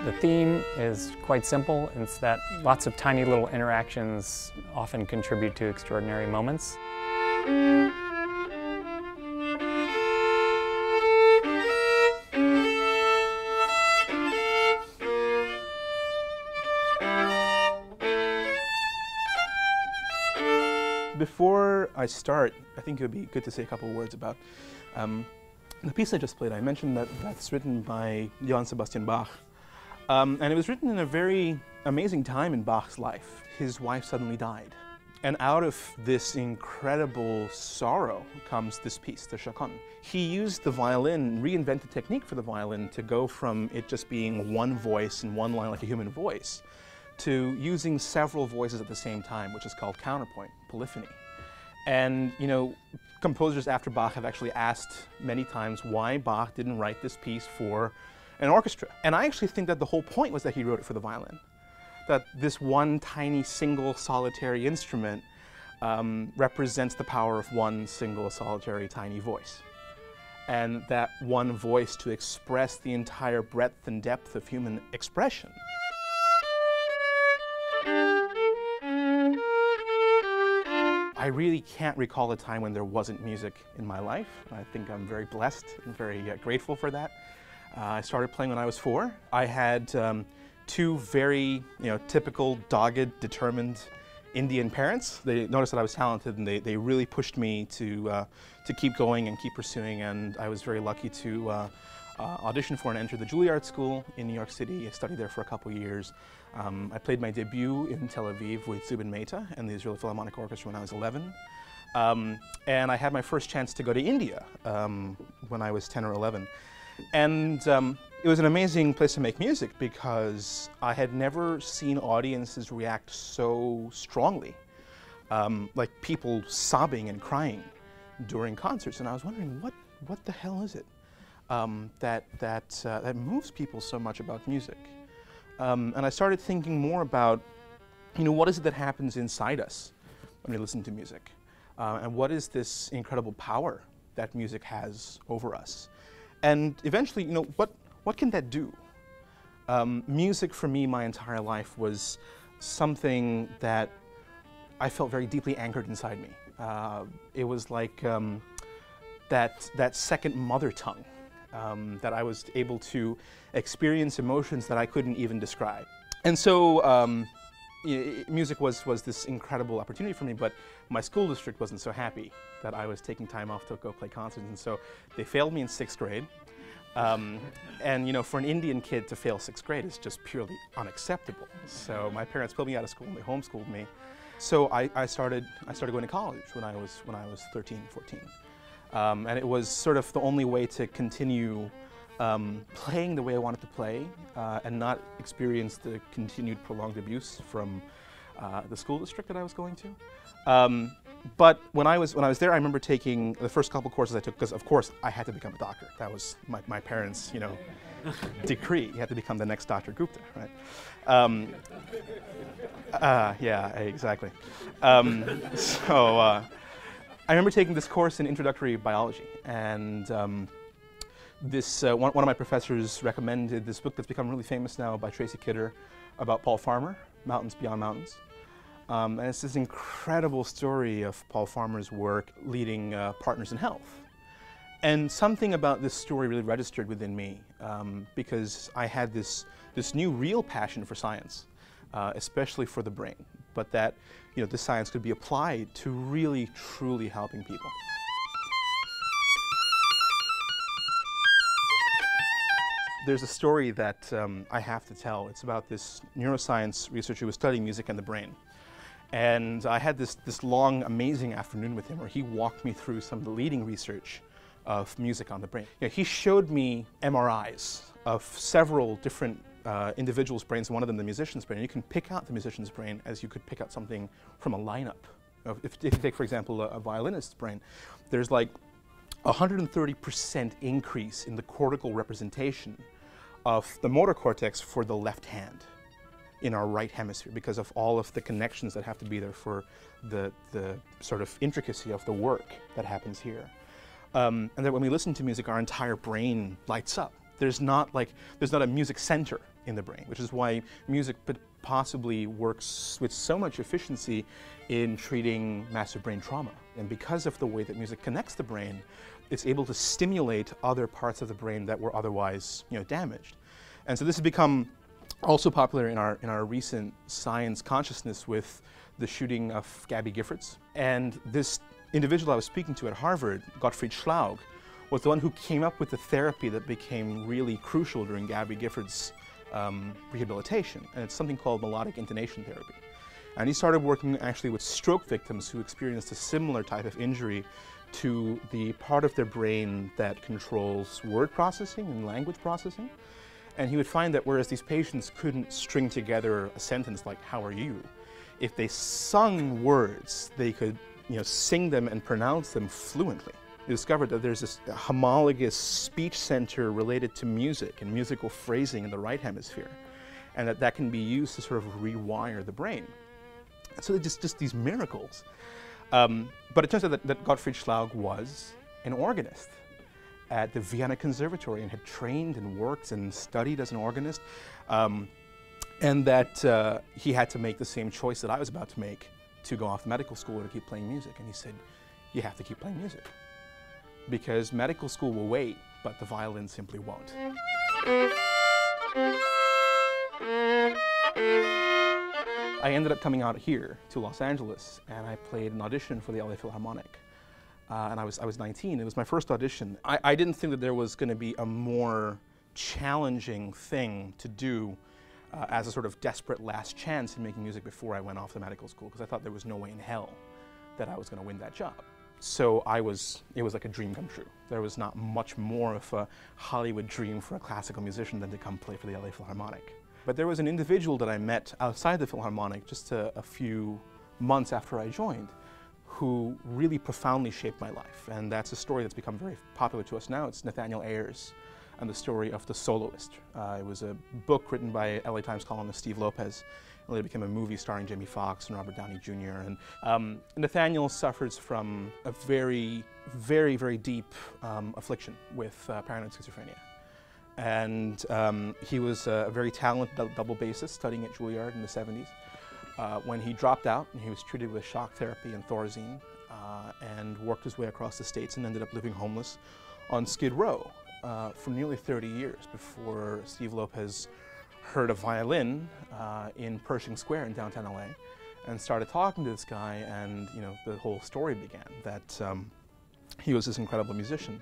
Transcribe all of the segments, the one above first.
The theme is quite simple. It's that lots of tiny little interactions often contribute to extraordinary moments. Before I start, I think it would be good to say a couple of words about the piece I just played. I mentioned that that's written by Johann Sebastian Bach. And it was written in a very amazing time in Bach's life. His wife suddenly died. And out of this incredible sorrow comes this piece, the chaconne. He used the violin, reinvented technique for the violin to go from it just being one voice and one line like a human voice to using several voices at the same time, which is called counterpoint, polyphony. And, you know, composers after Bach have actually asked many times why Bach didn't write this piece for an orchestra. And I actually think that the whole point was that he wrote it for the violin. That this one tiny single solitary instrument represents the power of one single solitary tiny voice. And that one voice to express the entire breadth and depth of human expression. I really can't recall a time when there wasn't music in my life. I think I'm very blessed and very grateful for that. I started playing when I was 4. I had two very, typical, dogged, determined Indian parents. They noticed that I was talented, and they really pushed me to keep going and keep pursuing. And I was very lucky to audition for and enter the Juilliard School in New York City. I studied there for a couple years. I played my debut in Tel Aviv with Zubin Mehta and the Israel Philharmonic Orchestra when I was 11. And I had my first chance to go to India when I was 10 or 11. And it was an amazing place to make music because I had never seen audiences react so strongly, like people sobbing and crying during concerts. And I was wondering, what the hell is it that moves people so much about music? And I started thinking more about, what is it that happens inside us when we listen to music? And what is this incredible power that music has over us? And eventually, what can that do? Music for me my entire life was something that I felt very deeply anchored inside me. It was like that second mother tongue that I was able to experience emotions that I couldn't even describe. And so music was this incredible opportunity for me, but my school district wasn't so happy that I was taking time off to go play concerts, and so they failed me in 6th grade. And for an Indian kid to fail 6th grade is just purely unacceptable. So my parents pulled me out of school and they homeschooled me. So I started going to college when I was 13, 14. And it was sort of the only way to continue playing the way I wanted to play and not experience the continued prolonged abuse from the school district that I was going to. But when I was there, I remember taking the first couple courses I took, because of course I had to become a doctor. That was my parents' decree. You had to become the next Dr. Gupta, right? Yeah, exactly. So I remember taking this course in introductory biology, and one of my professors recommended this book that's become really famous now by Tracy Kidder about Paul Farmer, Mountains Beyond Mountains. And it's this incredible story of Paul Farmer's work leading Partners in Health. And something about this story really registered within me because I had this new real passion for science, especially for the brain, but that this science could be applied to really, truly helping people. There's a story that I have to tell. It's about this neuroscience researcher who was studying music and the brain. And I had this long, amazing afternoon with him where he walked me through some of the leading research of music on the brain. He showed me MRIs of several different individuals' brains, and one of them the musician's brain. And you can pick out the musician's brain as you could pick out something from a lineup. If you take, for example, a violinist's brain, there's like 130% increase in the cortical representation of the motor cortex for the left hand in our right hemisphere because of all of the connections that have to be there for the sort of intricacy of the work that happens here. And that when we listen to music, our entire brain lights up. There's not a music center in the brain, which is why music possibly works with so much efficiency in treating massive brain trauma. And because of the way that music connects the brain, it's able to stimulate other parts of the brain that were otherwise, damaged. And so this has become also popular in our recent science consciousness with the shooting of Gabby Giffords. And this individual I was speaking to at Harvard, Gottfried Schlaug, was the one who came up with the therapy that became really crucial during Gabby Giffords' rehabilitation. And it's something called melodic intonation therapy. And he started working actually with stroke victims who experienced a similar type of injury to the part of their brain that controls word processing and language processing. And he would find that whereas these patients couldn't string together a sentence like, "How are you?" if they sung words, they could sing them and pronounce them fluently. He discovered that there's this homologous speech center related to music and musical phrasing in the right hemisphere, and that can be used to sort of rewire the brain. And so they're just these miracles. But it turns out that Gottfried Schlaug was an organist at the Vienna Conservatory and had trained and worked and studied as an organist, and that he had to make the same choice that I was about to make to go off to medical school or to keep playing music. And he said, "You have to keep playing music, because medical school will wait, but the violin simply won't." I ended up coming out here to Los Angeles, and I played an audition for the LA Philharmonic. And I was 19. It was my first audition. I didn't think that there was going to be a more challenging thing to do as a sort of desperate last chance in making music before I went off to medical school, because I thought there was no way in hell that I was going to win that job. So it was like a dream come true. There was not much more of a Hollywood dream for a classical musician than to come play for the LA Philharmonic. But there was an individual that I met outside the Philharmonic just a few months after I joined, who really profoundly shaped my life. And that's a story that's become very popular to us now. It's Nathaniel Ayers and the story of the soloist. It was a book written by LA Times columnist Steve Lopez. It later became a movie starring Jamie Foxx and Robert Downey Jr. And Nathaniel suffers from a very, very, very deep affliction with paranoid schizophrenia. And he was a very talented double bassist studying at Juilliard in the 70s. When he dropped out, and he was treated with shock therapy and Thorazine, and worked his way across the States and ended up living homeless on Skid Row for nearly 30 years before Steve Lopez heard a violin in Pershing Square in downtown LA and started talking to this guy, and the whole story began, that he was this incredible musician.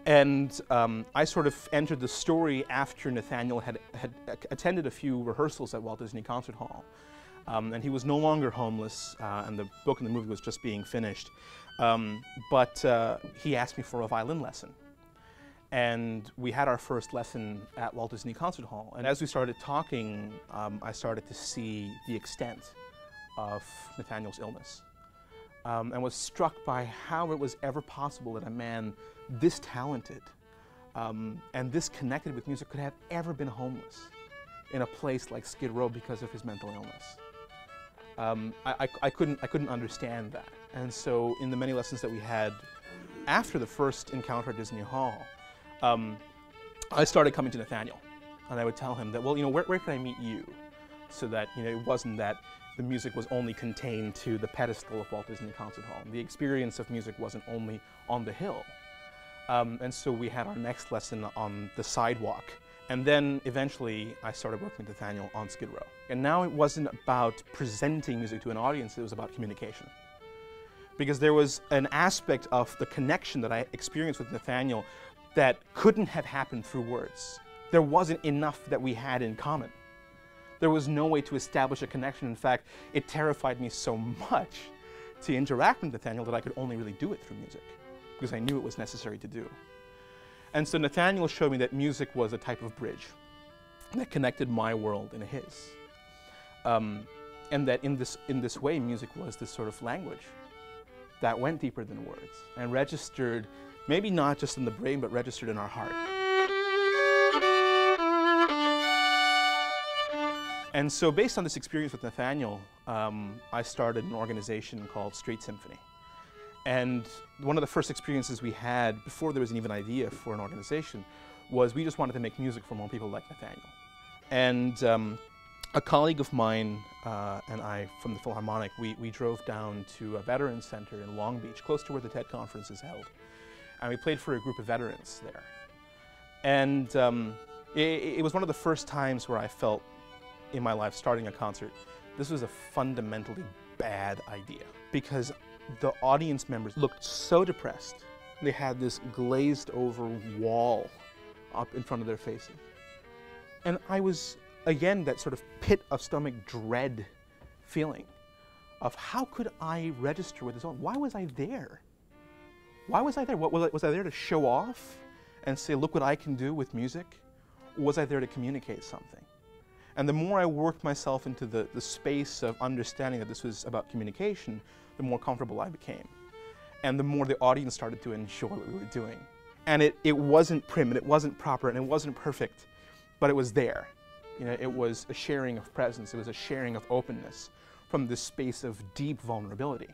And I sort of entered the story after Nathaniel had attended a few rehearsals at Walt Disney Concert Hall. And he was no longer homeless, and the book and the movie was just being finished. But he asked me for a violin lesson. And we had our first lesson at Walt Disney Concert Hall. And as we started talking, I started to see the extent of Nathaniel's illness, and was struck by how it was ever possible that a man this talented and this connected with music could have ever been homeless in a place like Skid Row because of his mental illness. I couldn't understand that. And so in the many lessons that we had after the first encounter at Disney Hall, I started coming to Nathaniel, and I would tell him that, well, where can I meet you? So that, it wasn't that the music was only contained to the pedestal of Walt Disney Concert Hall. The experience of music wasn't only on the hill. And so we had our next lesson on the sidewalk. And then eventually I started working with Nathaniel on Skid Row. And now it wasn't about presenting music to an audience, it was about communication. Because there was an aspect of the connection that I experienced with Nathaniel that couldn't have happened through words. There wasn't enough that we had in common. There was no way to establish a connection. In fact, it terrified me so much to interact with Nathaniel that I could only really do it through music, because I knew it was necessary to do. And so Nathaniel showed me that music was a type of bridge that connected my world and his. And that in this way, music was this sort of language that went deeper than words and registered, maybe not just in the brain, but registered in our heart. And so based on this experience with Nathaniel, I started an organization called Street Symphony. And one of the first experiences we had, before there was even an idea for an organization, was we just wanted to make music for more people like Nathaniel. And a colleague of mine and I from the Philharmonic, we drove down to a veterans center in Long Beach, close to where the TED conference is held. And we played for a group of veterans there. And it was one of the first times where I felt in my life starting a concert, this was a fundamentally bad idea, because the audience members looked so depressed. They had this glazed over wall up in front of their faces. And I was, again, that sort of pit of stomach dread feeling of how could I register with this audience? Why was I there? Why was I there? Was I there to show off and say, look what I can do with music? Or was I there to communicate something? And the more I worked myself into the space of understanding that this was about communication, the more comfortable I became. And the more the audience started to enjoy what we were doing. And it wasn't prim, and it wasn't proper, and it wasn't perfect, but it was there. You know, it was a sharing of presence, it was a sharing of openness from this space of deep vulnerability.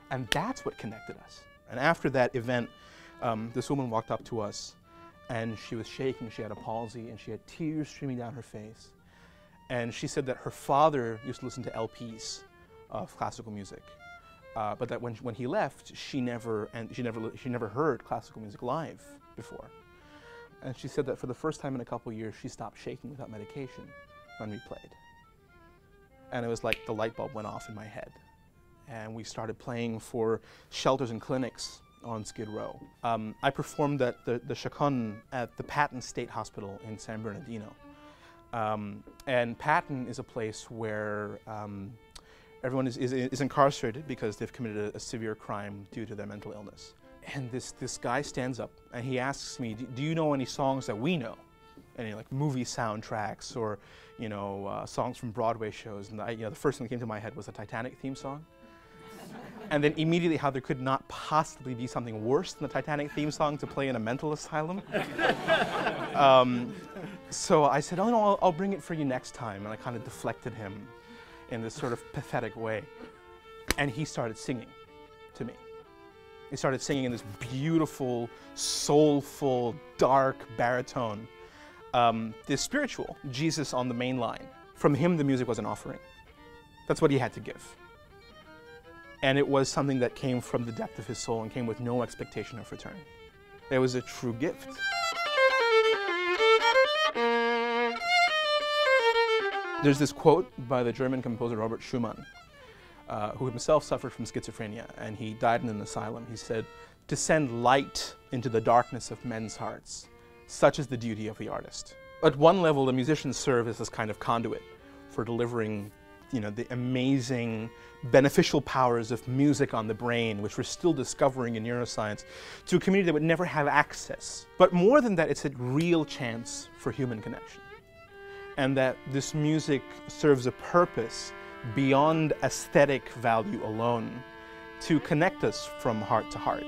And that's what connected us. And after that event, this woman walked up to us, and she was shaking, she had a palsy, and she had tears streaming down her face. And she said that her father used to listen to LPs of classical music, but that when he left, she never heard classical music live before. And she said that for the first time in a couple of years, she stopped shaking without medication when we played. And it was like the light bulb went off in my head. And we started playing for shelters and clinics on Skid Row. I performed at the Chacon at the Patton State Hospital in San Bernardino. And Patton is a place where everyone is incarcerated because they've committed a severe crime due to their mental illness. And this guy stands up and he asks me, do you know any songs that we know? Any like movie soundtracks or, you know, songs from Broadway shows? And the first thing that came to my head was the Titanic theme song. And then immediately how there could not possibly be something worse than the Titanic theme song to play in a mental asylum. So I said, oh no, I'll bring it for you next time. And I kind of deflected him in this sort of pathetic way. And he started singing to me. He started singing in this beautiful, soulful, dark baritone. This spiritual, Jesus on the main line. From him, the music was an offering. That's what he had to give. And it was something that came from the depth of his soul and came with no expectation of return. It was a true gift. There's this quote by the German composer Robert Schumann, who himself suffered from schizophrenia, and he died in an asylum. He said, "To send light into the darkness of men's hearts, such is the duty of the artist." At one level, the musicians serve as this kind of conduit for delivering, you know, the amazing beneficial powers of music on the brain, which we're still discovering in neuroscience, to a community that would never have access. But more than that, it's a real chance for human connection. And that this music serves a purpose beyond aesthetic value alone to connect us from heart to heart.